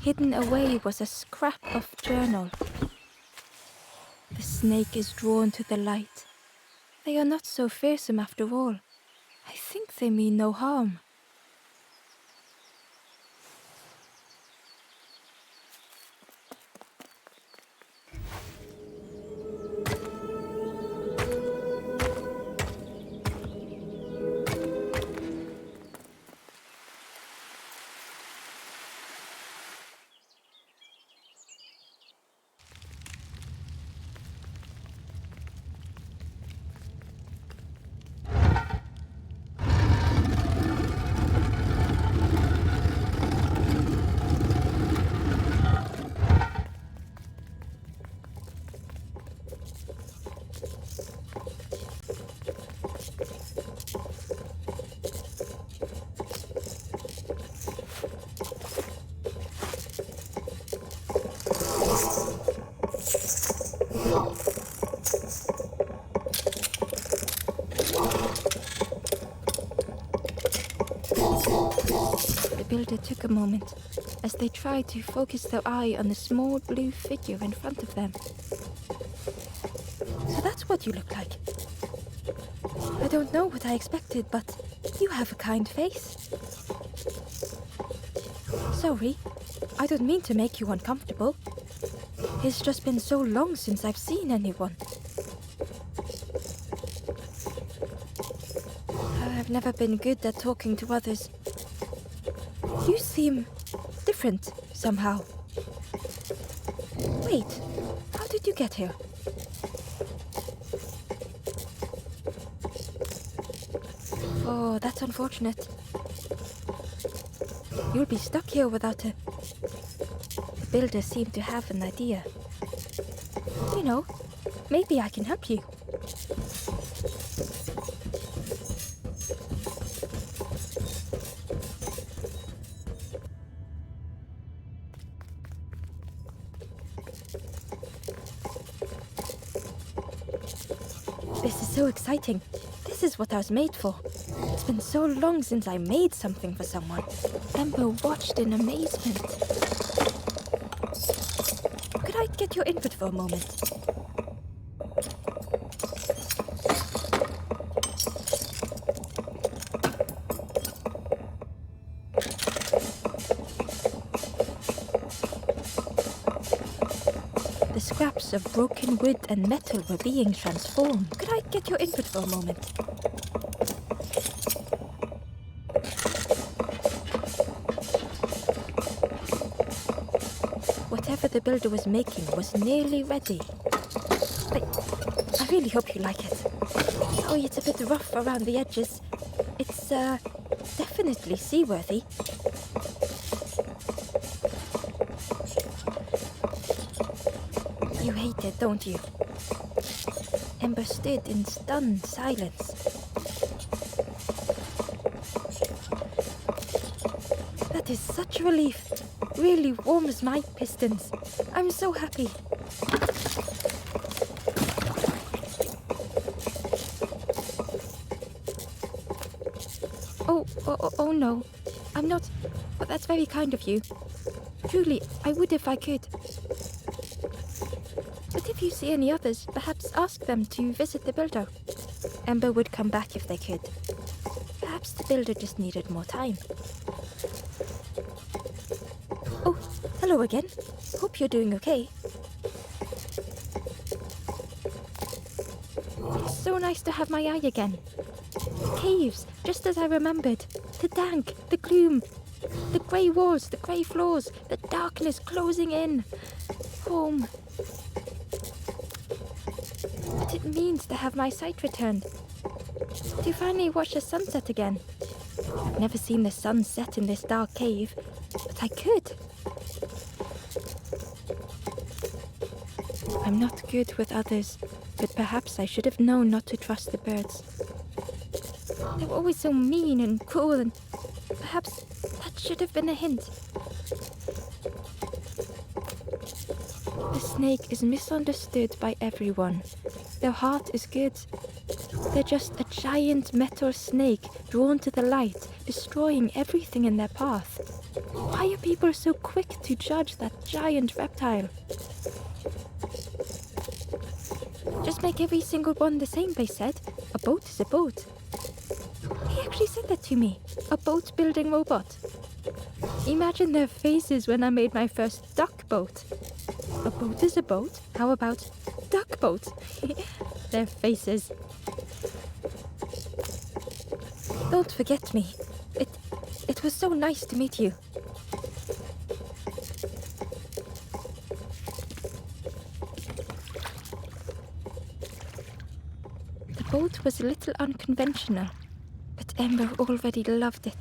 Hidden away was a scrap of journal. The snake is drawn to the light. They are not so fearsome after all. I think they mean no harm. The builder took a moment as they tried to focus their eye on the small blue figure in front of them. So that's what you look like. I don't know what I expected, but you have a kind face. Sorry, I don't mean to make you uncomfortable. It's just been so long since I've seen anyone. I've never been good at talking to others. You seem different somehow. Wait, how did you get here? Oh, that's unfortunate. You'll be stuck here without a... The builder seemed to have an idea. You know, maybe I can help you. This is so exciting. This is what I was made for. It's been so long since I made something for someone. Ember watched in amazement. Could I get your input for a moment? The scraps of broken wood and metal were being transformed. Could I get your input for a moment? Whatever the builder was making was nearly ready. I really hope you like it. Oh, it's a bit rough around the edges. It's, definitely seaworthy. You hate it, don't you? Ember stood in stunned silence. That is such a relief. Really warms my pistons. I'm so happy. Oh no. I'm not... But that's very kind of you. Truly, I would if I could. But if you see any others, perhaps ask them to visit the builder. Ember would come back if they could. Perhaps the builder just needed more time. Oh, hello again. Hope you're doing okay. It's so nice to have my eye again. Caves, just as I remembered. The dank, the gloom, the grey walls, the grey floors, the darkness closing in. Home. What it means to have my sight returned. To finally watch the sunset again. I've never seen the sun set in this dark cave, but I could. I'm not good with others, but perhaps I should have known not to trust the birds. They were always so mean and cruel, and perhaps that should have been a hint. The snake is misunderstood by everyone. Their heart is good. They're just a giant metal snake drawn to the light, destroying everything in their path. Why are people so quick to judge that giant reptile? Just make every single one the same, they said. A boat is a boat. He actually said that to me. A boat building robot. Imagine their faces when I made my first duck boat. A boat is a boat. How about duck boat? Their faces. Don't forget me. It was so nice to meet you. The boat was a little unconventional, but Ember already loved it.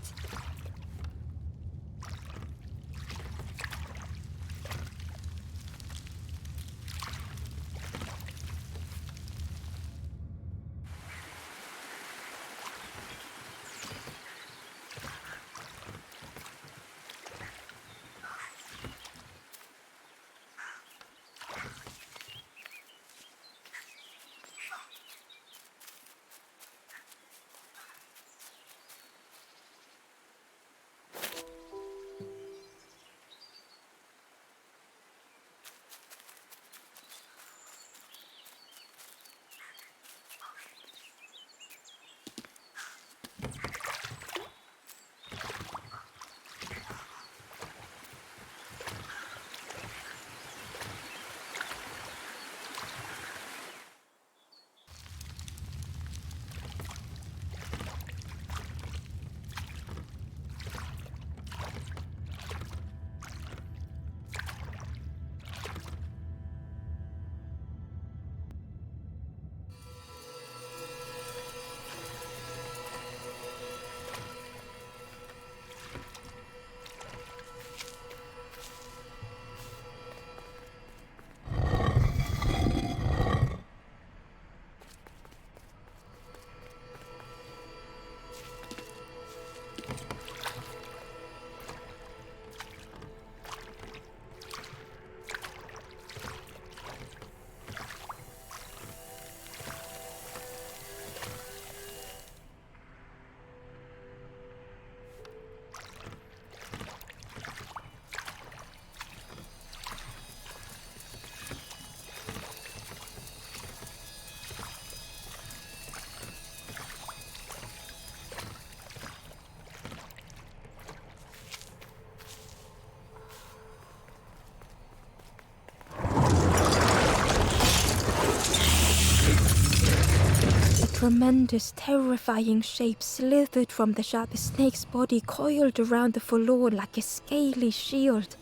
Tremendous, terrifying shape slithered from the shark. The snake's body coiled around the forlorn like a scaly shield.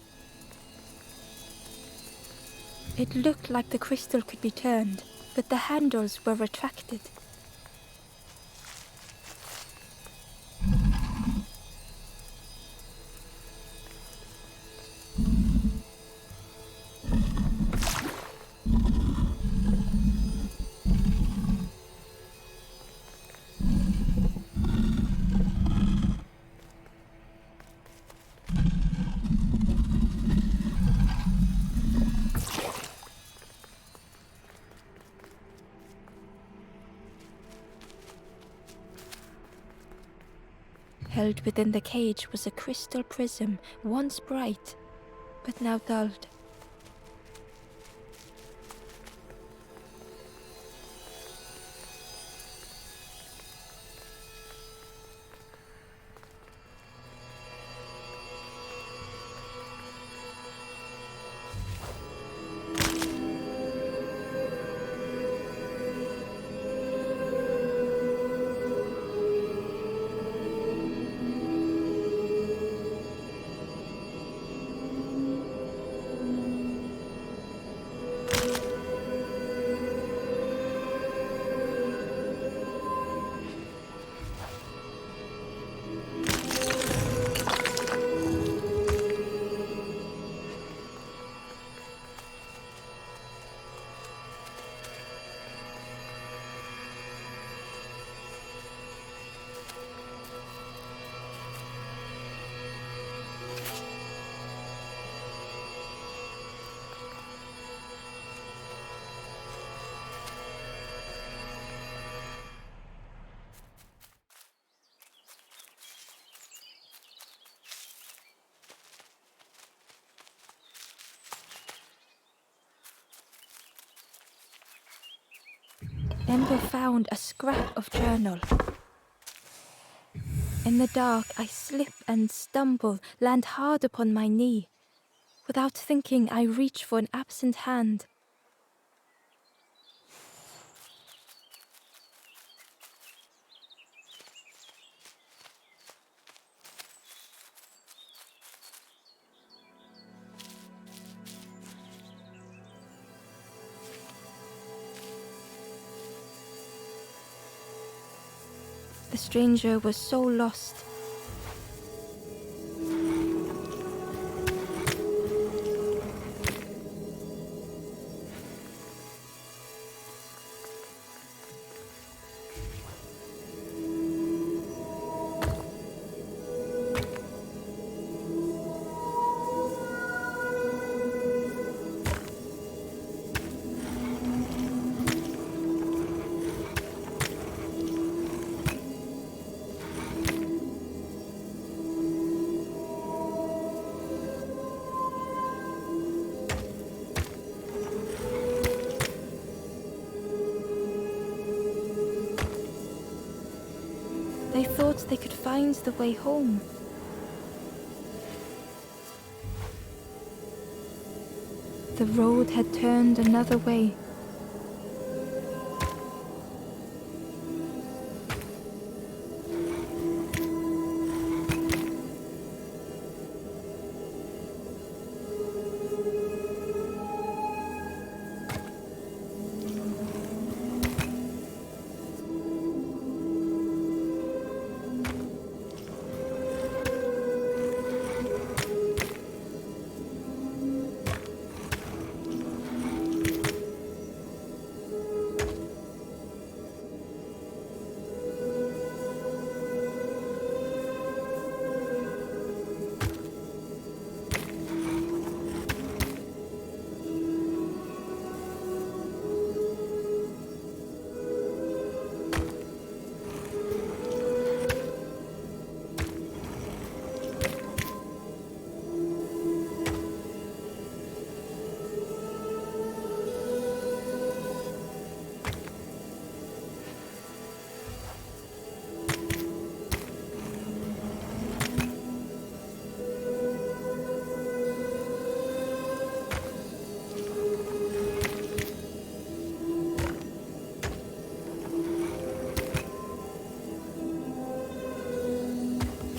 It looked like the crystal could be turned, but the handles were retracted. Held within the cage was a crystal prism, once bright, but now dulled. Ember found a scrap of journal. In the dark, I slip and stumble, land hard upon my knee. Without thinking, I reach for an absent hand. The stranger was so lost. They thought they could find the way home. The road had turned another way.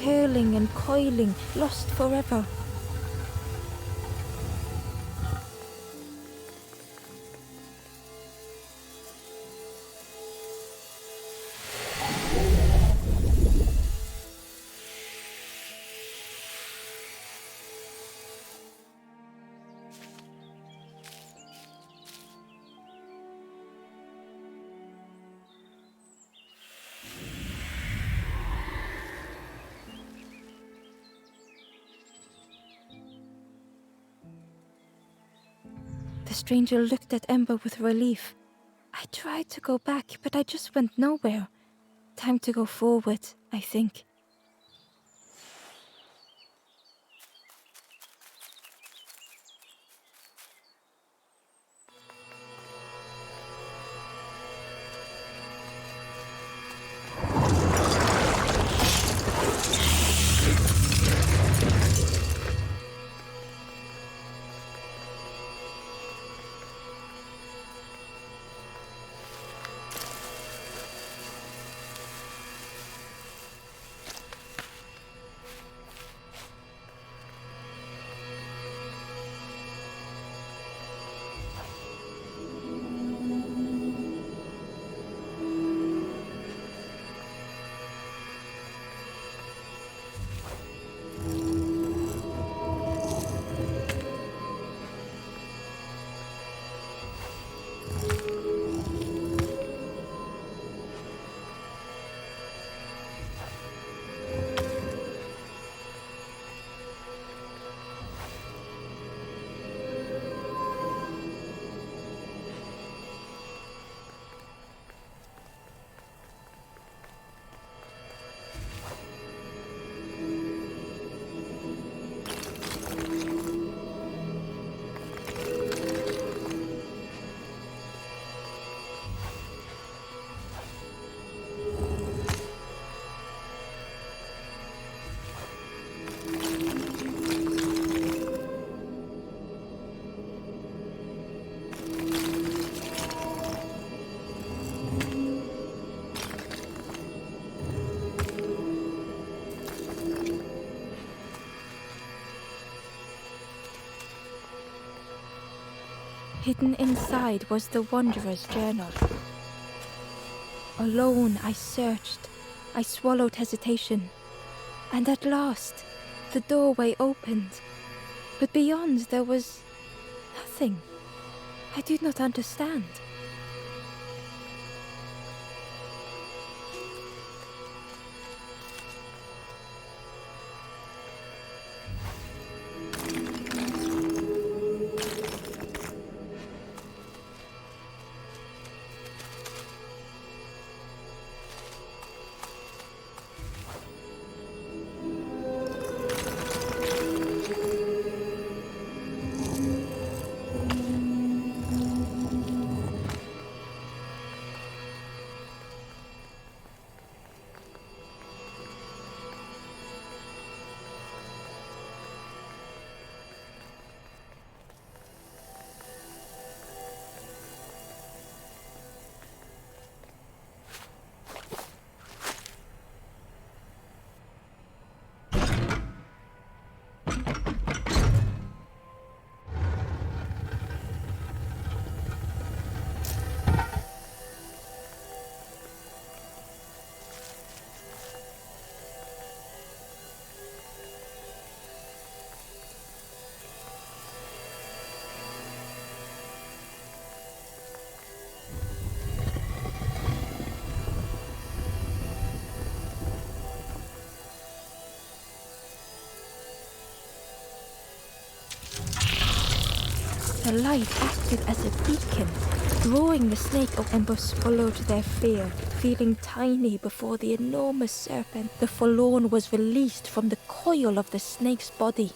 Curling and coiling, lost forever. The stranger looked at Ember with relief. I tried to go back, but I just went nowhere. Time to go forward, I think. Hidden inside was the wanderer's journal. Alone I searched, I swallowed hesitation, and at last the doorway opened. But beyond there was nothing. I did not understand. The light acted as a beacon, drawing the snake away. Members followed their fear, feeling tiny before the enormous serpent. The forlorn was released from the coil of the snake's body.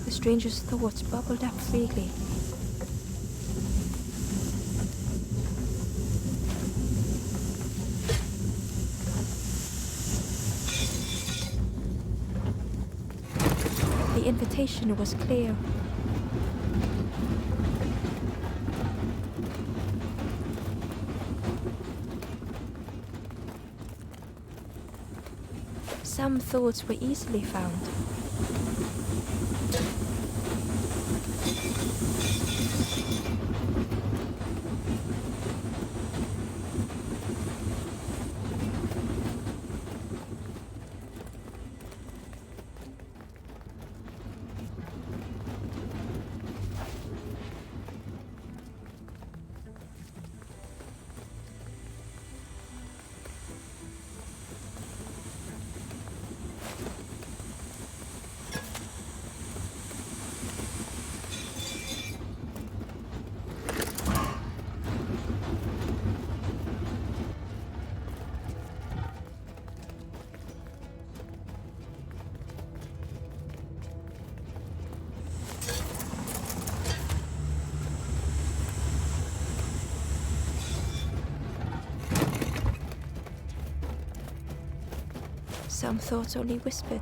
The stranger's thoughts bubbled up freely. The invitation was clear. Some thoughts were easily found. Some thoughts only whispered.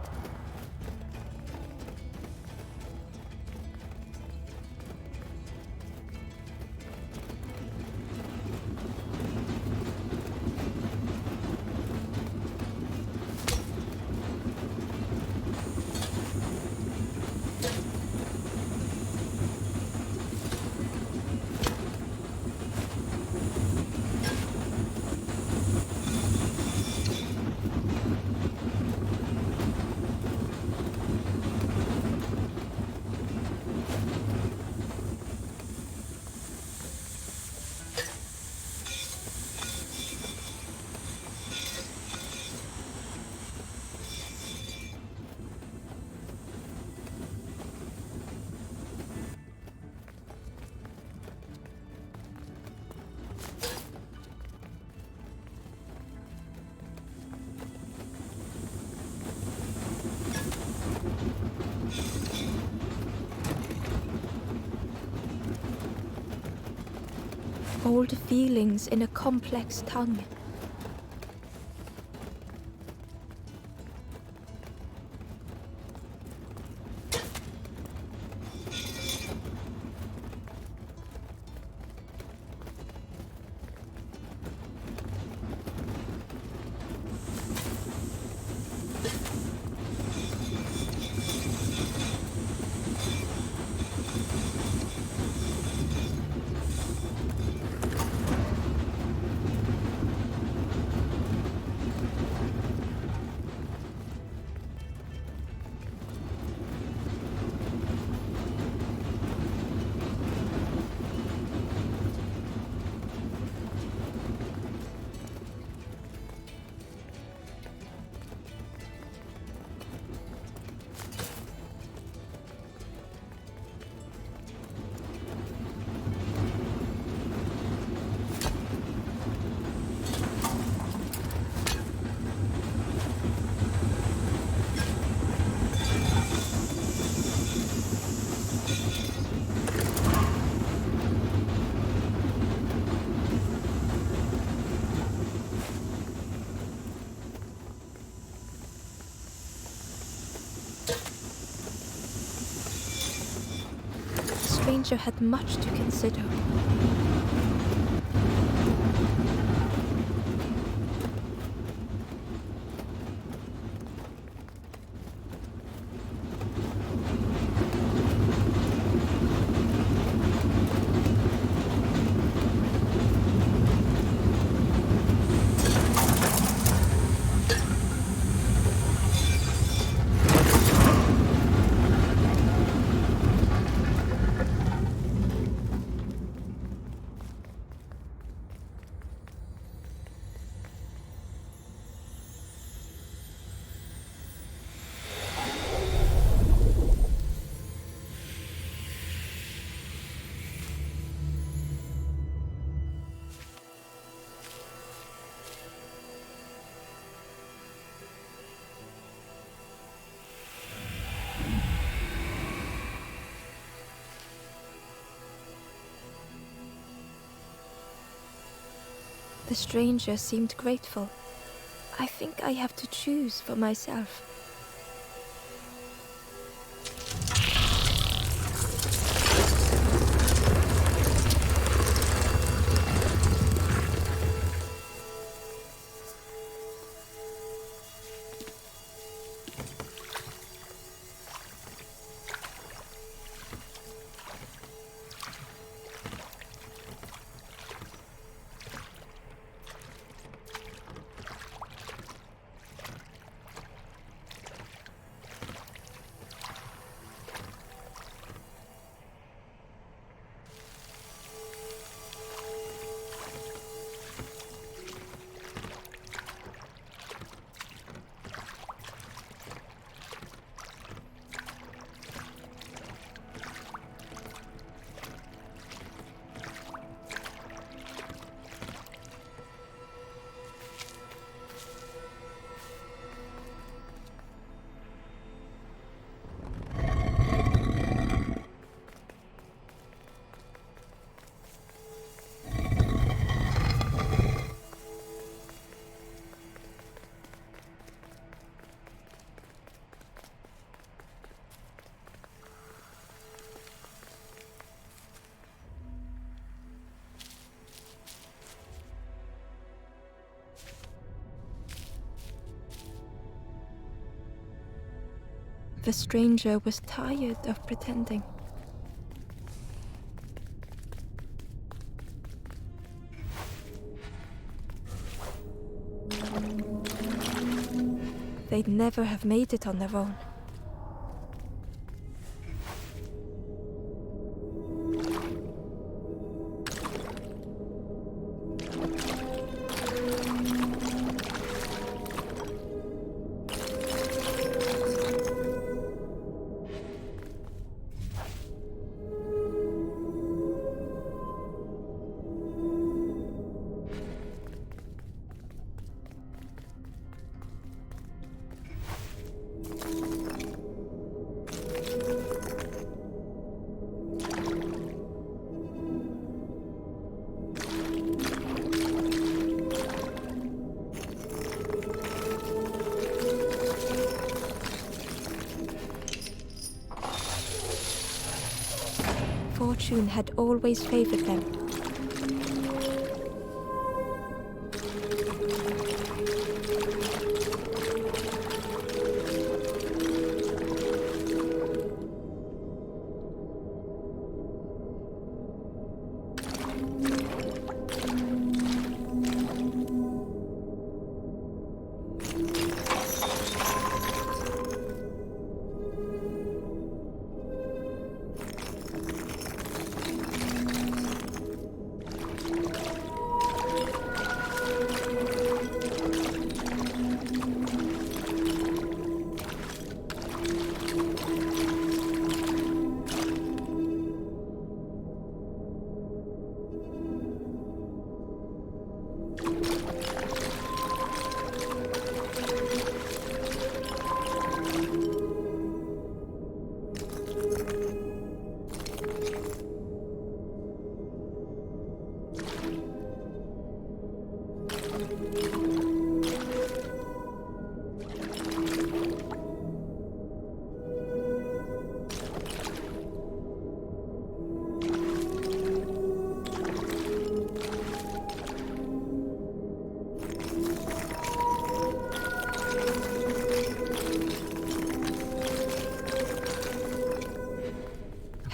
Old feelings in a complex tongue. stranger had much to consider. The stranger seemed grateful. I think I have to choose for myself. The stranger was tired of pretending. They'd never have made it on their own. Fortune had always favored them.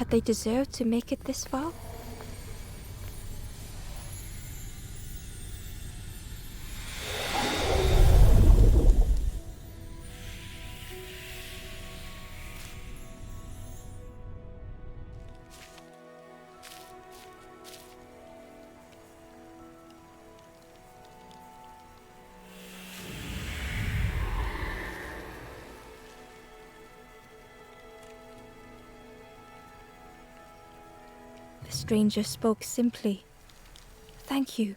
that they deserve to make it this far? The stranger spoke simply. Thank you.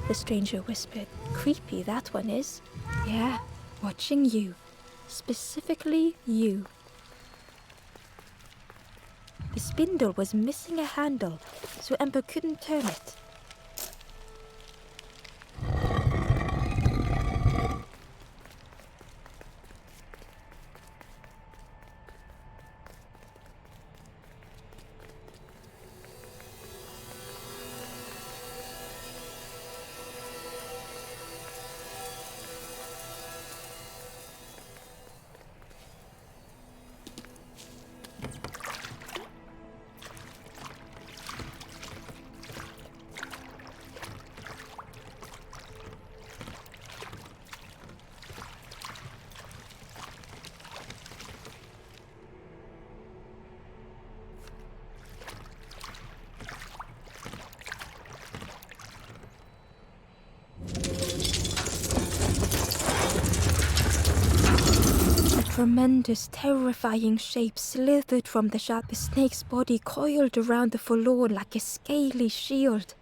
The stranger whispered. Creepy, that one is. Yeah, watching you. Specifically you. The spindle was missing a handle, so Ember couldn't turn it. Tremendous, terrifying shape slithered from the shadow. The snake's body coiled around the forlorn like a scaly shield.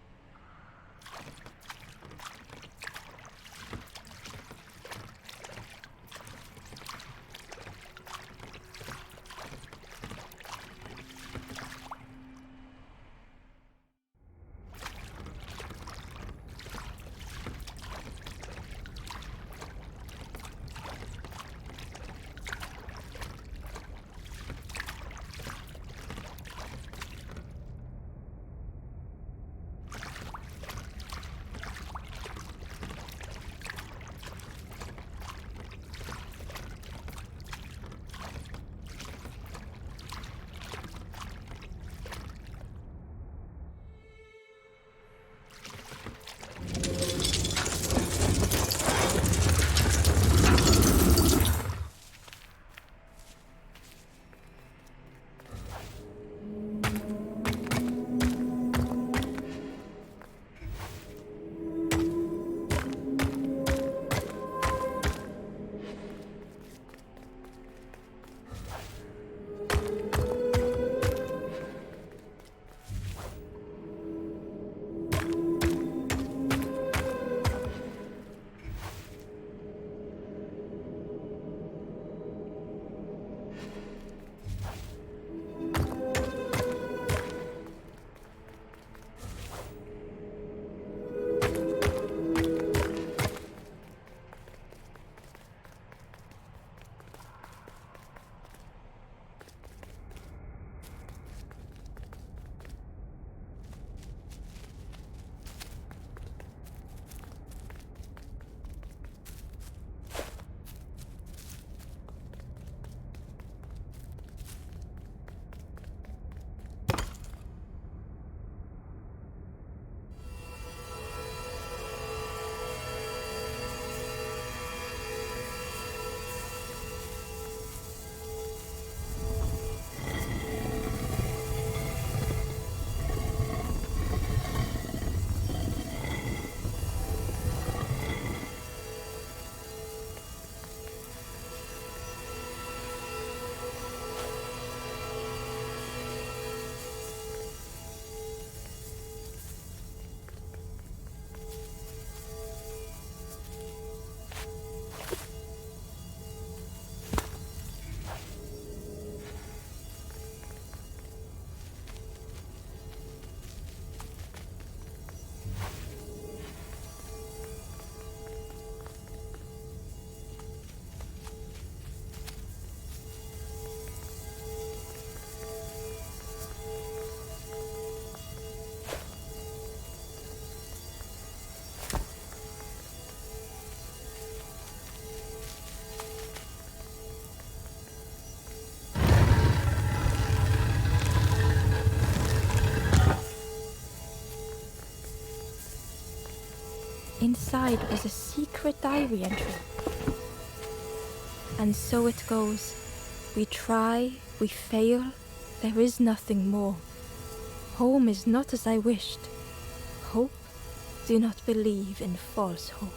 inside was a secret diary entry. And so it goes. We try, we fail, there is nothing more. Home is not as I wished. Hope, do not believe in false hope.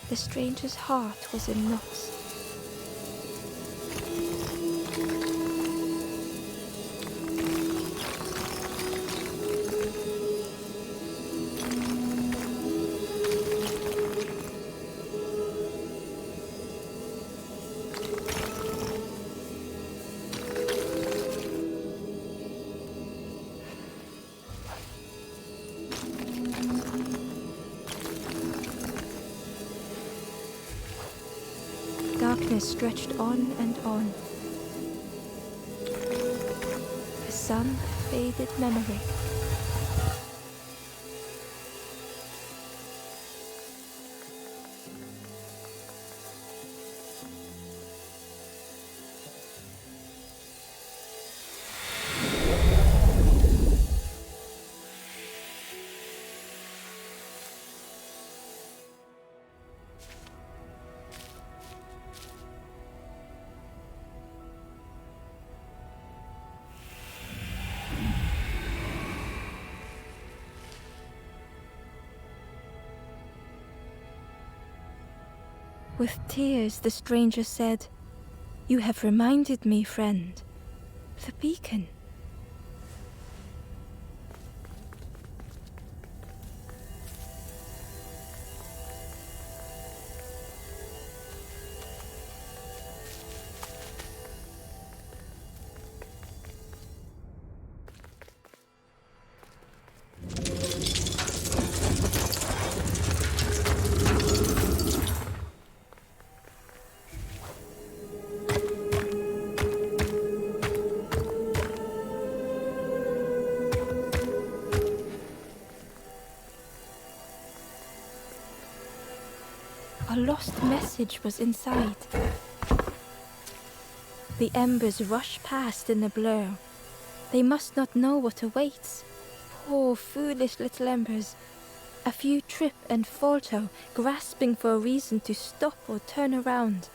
The stranger's heart was in knots. Darkness stretched on and on. The sun faded memory. With tears, the stranger said, "You have reminded me, friend. The beacon." A lost message was inside. The embers rush past in a blur. They must not know what awaits. Poor, foolish little embers. A few trip and falter, grasping for a reason to stop or turn around.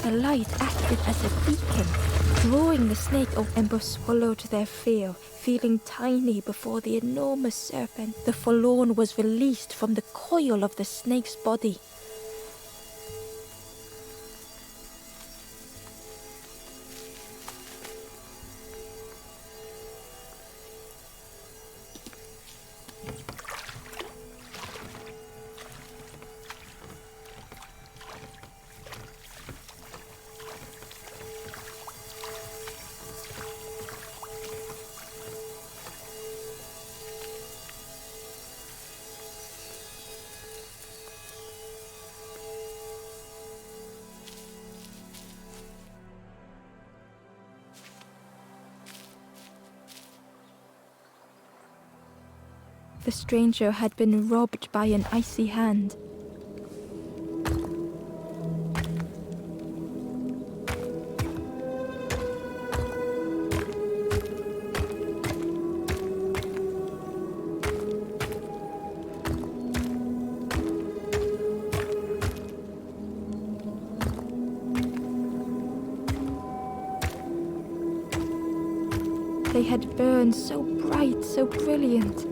The light acted as a beacon, drawing the snake. Oh, Ember swallowed their fear, feeling tiny before the enormous serpent. The forlorn was released from the coil of the snake's body. The stranger had been robbed by an icy hand. They had burned so bright, so brilliant.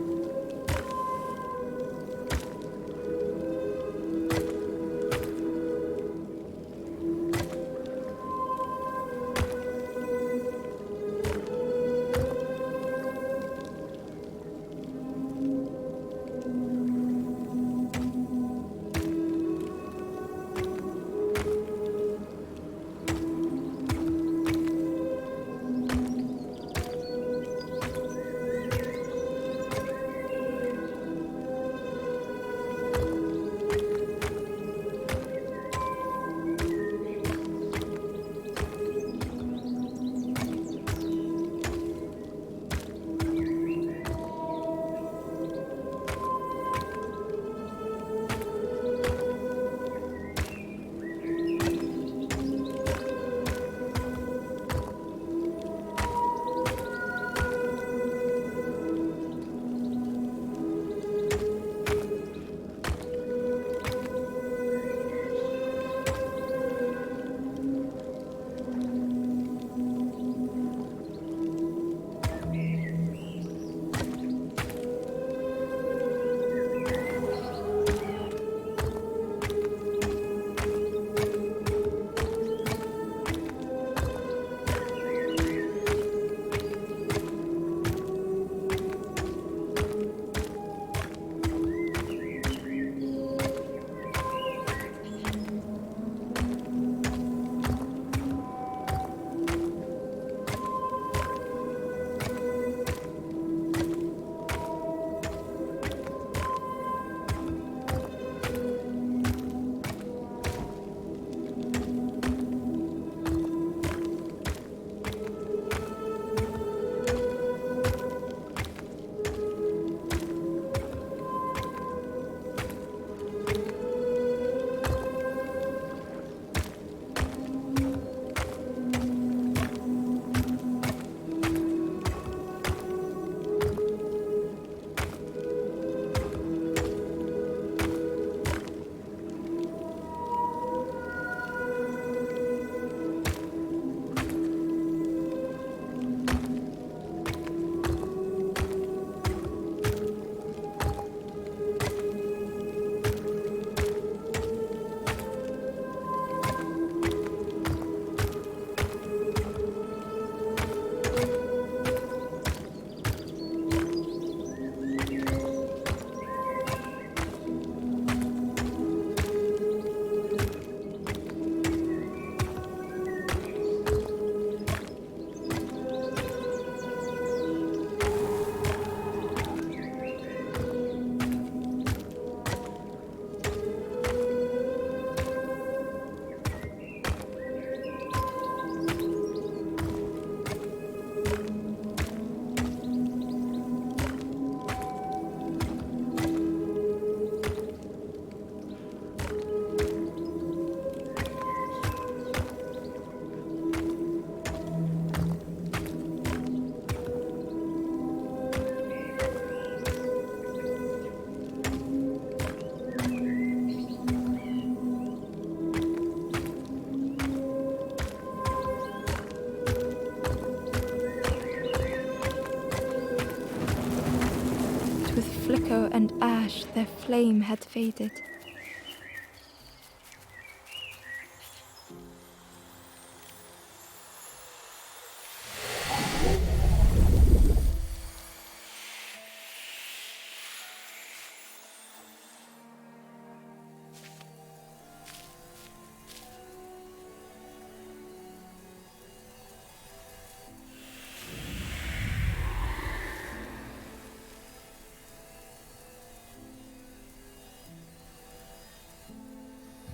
and ash their flame had faded.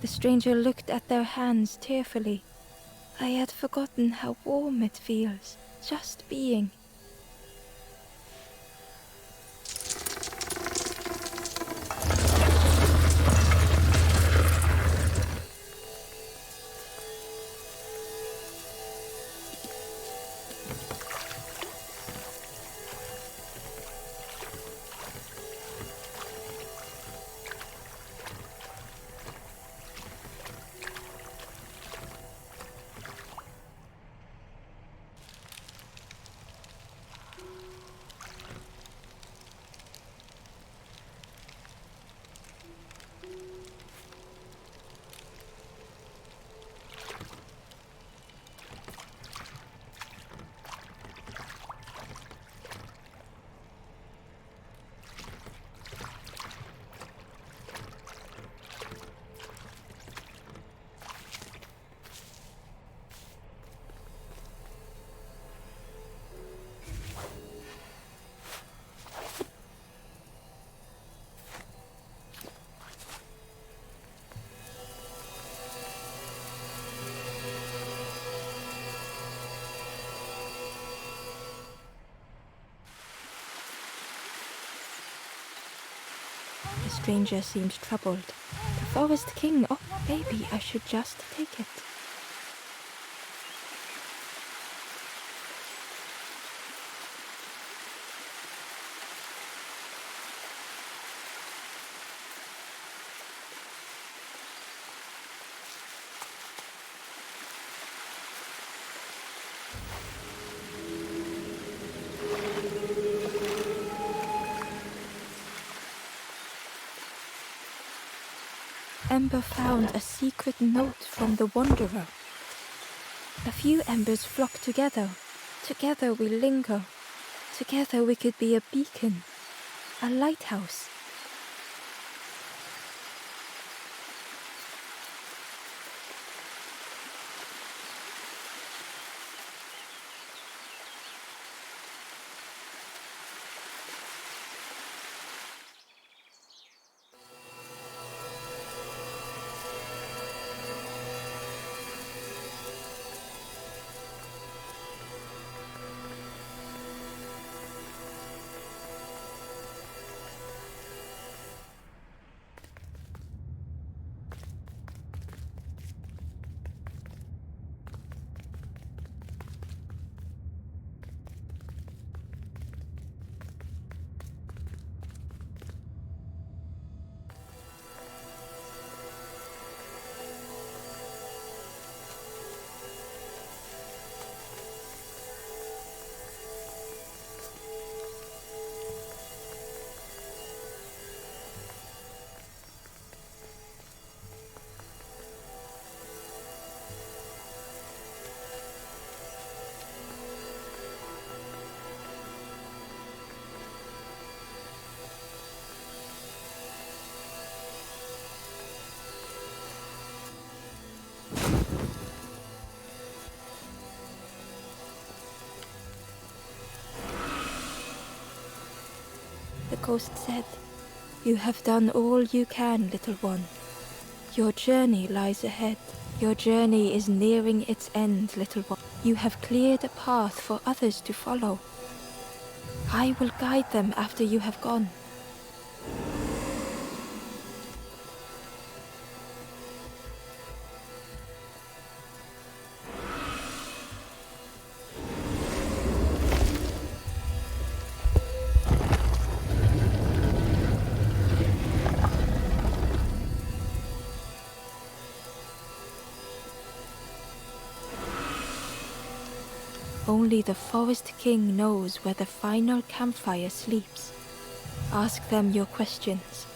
The stranger looked at their hands tearfully. I had forgotten how warm it feels, just being. The stranger seemed troubled. The Forest King, oh, maybe I should just take it. Ember found a secret note from the Wanderer. A few embers flock together. Together we linger. Together we could be a beacon, a lighthouse. The ghost said, "You have done all you can, little one. Your journey lies ahead. Your journey is nearing its end, little one. You have cleared a path for others to follow. I will guide them after you have gone." Only the Forest King knows where the final campfire sleeps. Ask them your questions.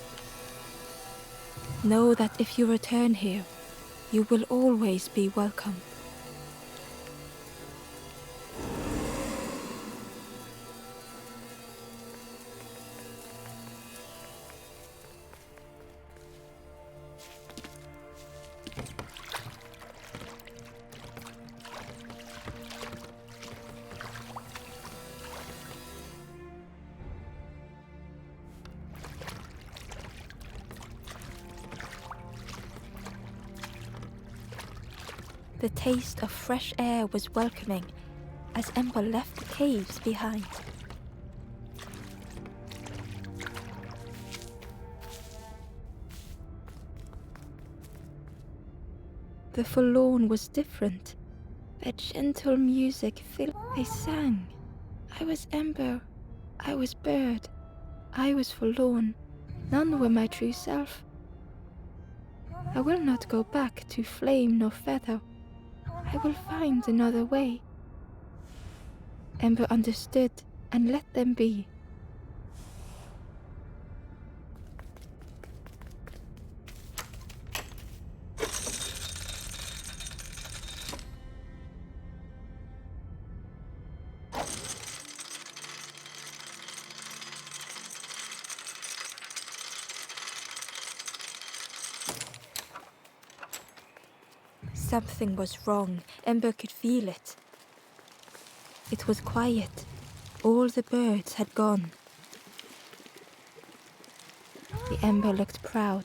Know that if you return here, you will always be welcome. The taste of fresh air was welcoming as Ember left the caves behind. The forlorn was different. Their gentle music filled. They sang. I was Ember. I was bird. I was forlorn. None were my true self. I will not go back to flame nor feather. I will find another way. Ember understood and let them be. Something was wrong. Ember could feel it. It was quiet. All the birds had gone. The Ember looked proud.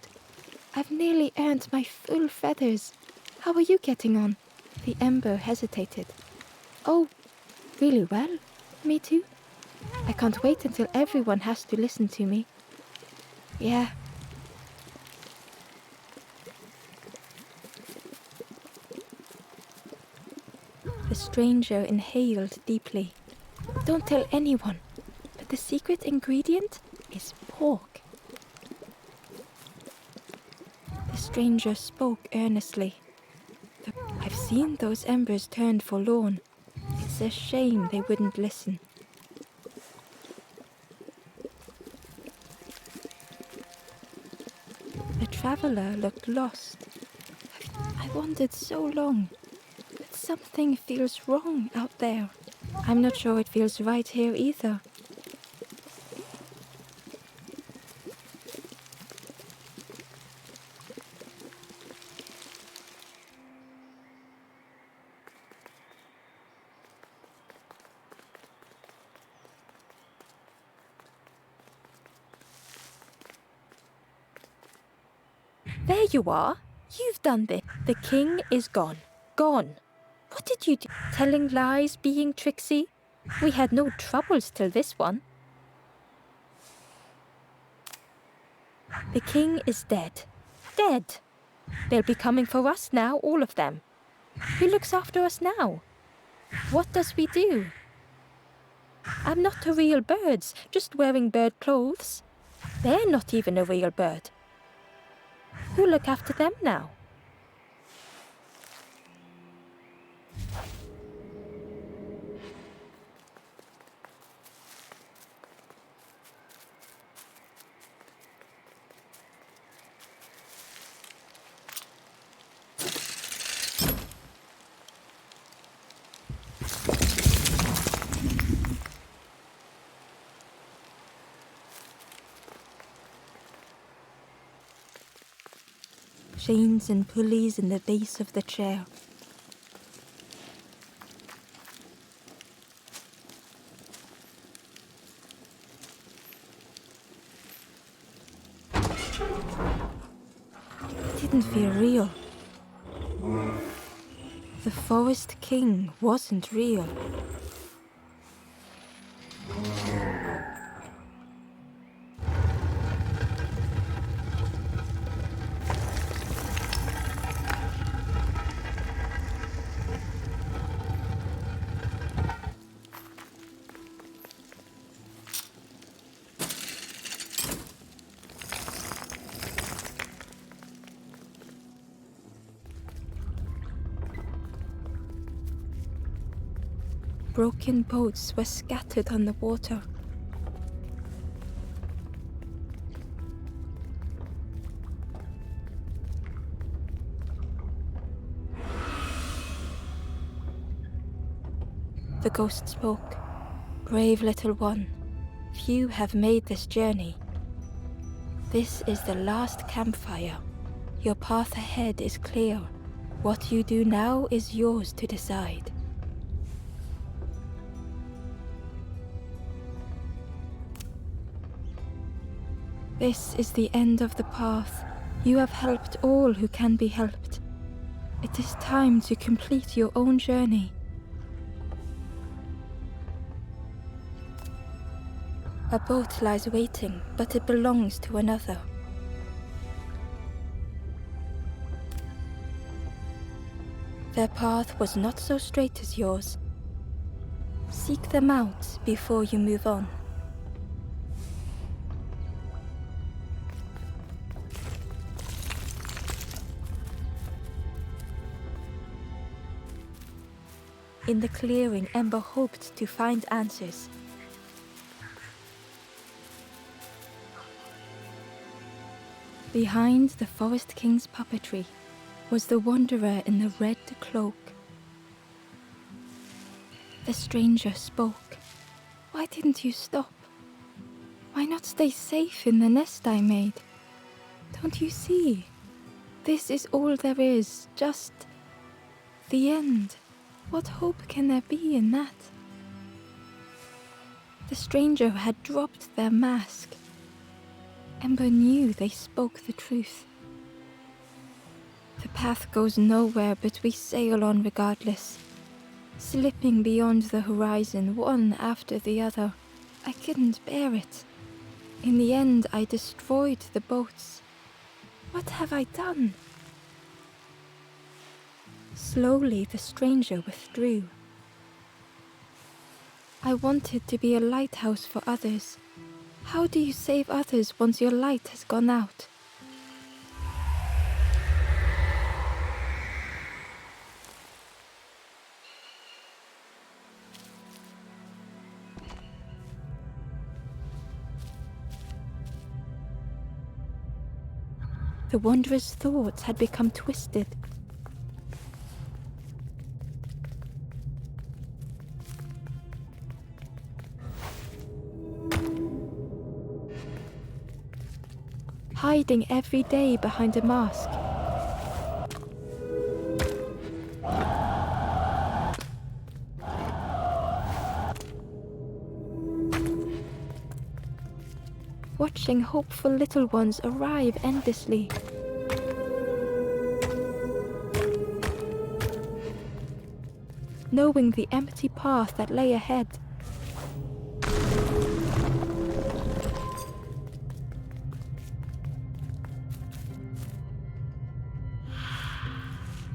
I've nearly earned my full feathers. How are you getting on? The Ember hesitated. Oh, really well. Me too. I can't wait until everyone has to listen to me. Yeah. The stranger inhaled deeply. Don't tell anyone, but the secret ingredient is pork. The stranger spoke earnestly. I've seen those embers turned forlorn. It's a shame they wouldn't listen. The traveler looked lost. I wandered so long. Something feels wrong out there. I'm not sure it feels right here either. There you are. You've done this. The king is gone. Gone. What did you do? Telling lies, being tricksy? We had no troubles till this one. The king is dead. Dead. They'll be coming for us now, all of them. Who looks after us now? What does we do? I'm not a real bird, just wearing bird clothes. They're not even a real bird. Who'll look after them now? Chains and pulleys in the base of the chair. It didn't feel real. The Forest King wasn't real. Broken boats were scattered on the water. The ghost spoke. Brave little one, few have made this journey. This is the last campfire. Your path ahead is clear. What you do now is yours to decide. This is the end of the path. You have helped all who can be helped. It is time to complete your own journey. A boat lies waiting, but it belongs to another. Their path was not so straight as yours. Seek them out before you move on. In the clearing, Ember hoped to find answers. Behind the Forest King's puppetry was the wanderer in the red cloak. The stranger spoke. Why didn't you stop? Why not stay safe in the nest I made? Don't you see? This is all there is, just the end. What hope can there be in that? The stranger had dropped their mask. Ember knew they spoke the truth. The path goes nowhere, but we sail on regardless, slipping beyond the horizon, one after the other. I couldn't bear it. In the end, I destroyed the boats. What have I done? Slowly, the stranger withdrew. I wanted to be a lighthouse for others. How do you save others once your light has gone out? The wanderer's thoughts had become twisted. Hiding every day behind a mask. Watching hopeful little ones arrive endlessly. Knowing the empty path that lay ahead.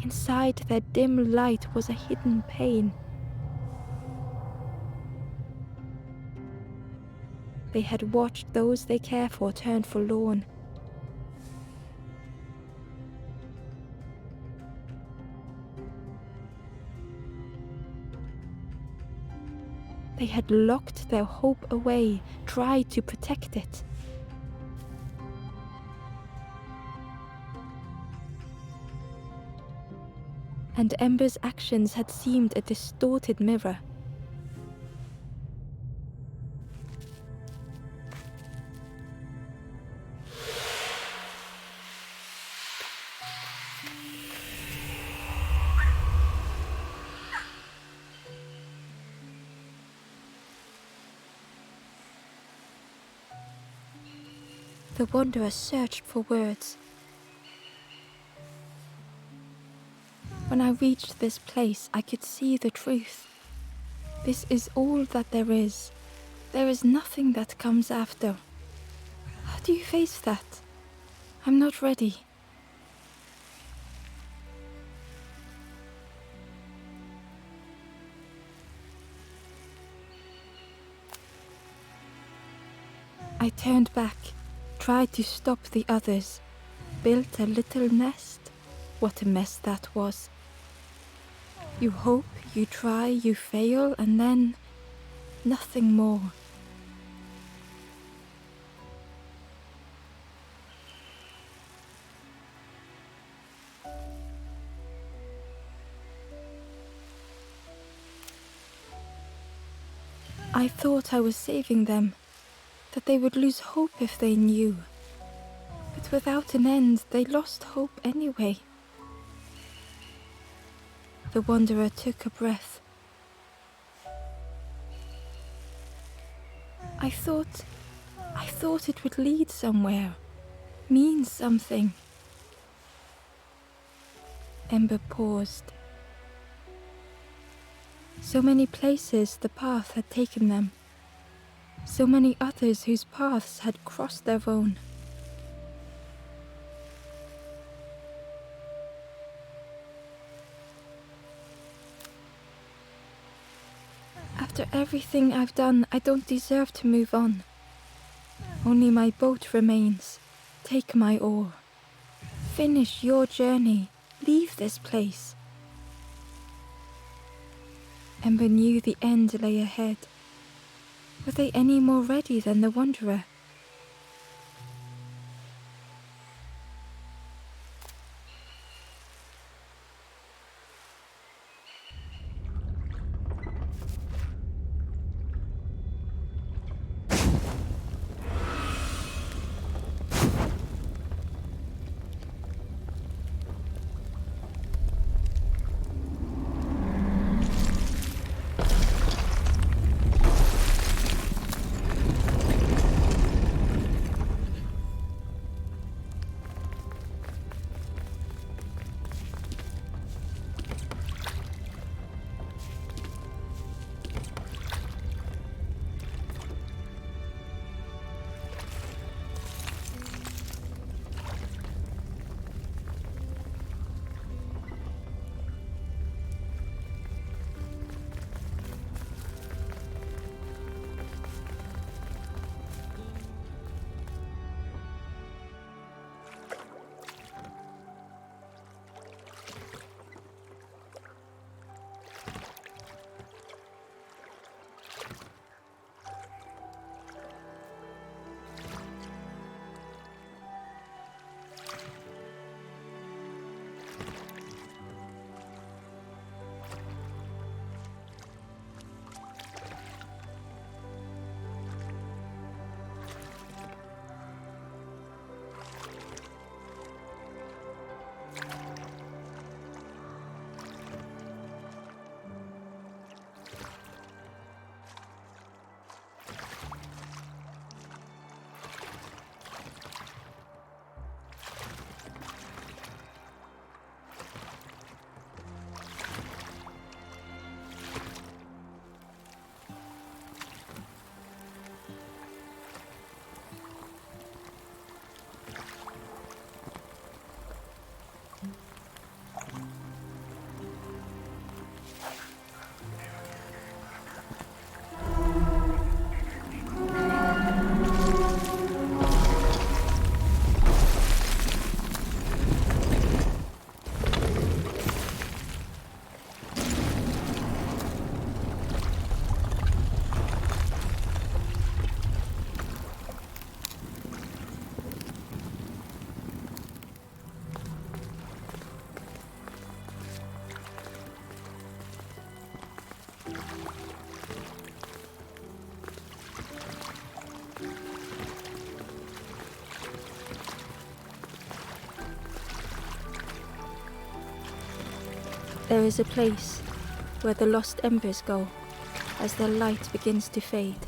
Inside their dim light was a hidden pain. They had watched those they care for turn forlorn. They had locked their hope away, tried to protect it. And Ember's actions had seemed a distorted mirror. The wanderer searched for words. When I reached this place, I could see the truth. This is all that there is. There is nothing that comes after. How do you face that? I'm not ready. I turned back, tried to stop the others, built a little nest. What a mess that was. You hope, you try, you fail, and then nothing more. I thought I was saving them, that they would lose hope if they knew. But without an end, they lost hope anyway. The wanderer took a breath. I thought it would lead somewhere, mean something. Ember paused. So many places the path had taken them. So many others whose paths had crossed their own. After everything I've done, I don't deserve to move on. Only my boat remains. Take my oar. Finish your journey. Leave this place. Ember knew the end lay ahead. Were they any more ready than the wanderer? There is a place where the lost embers go as their light begins to fade.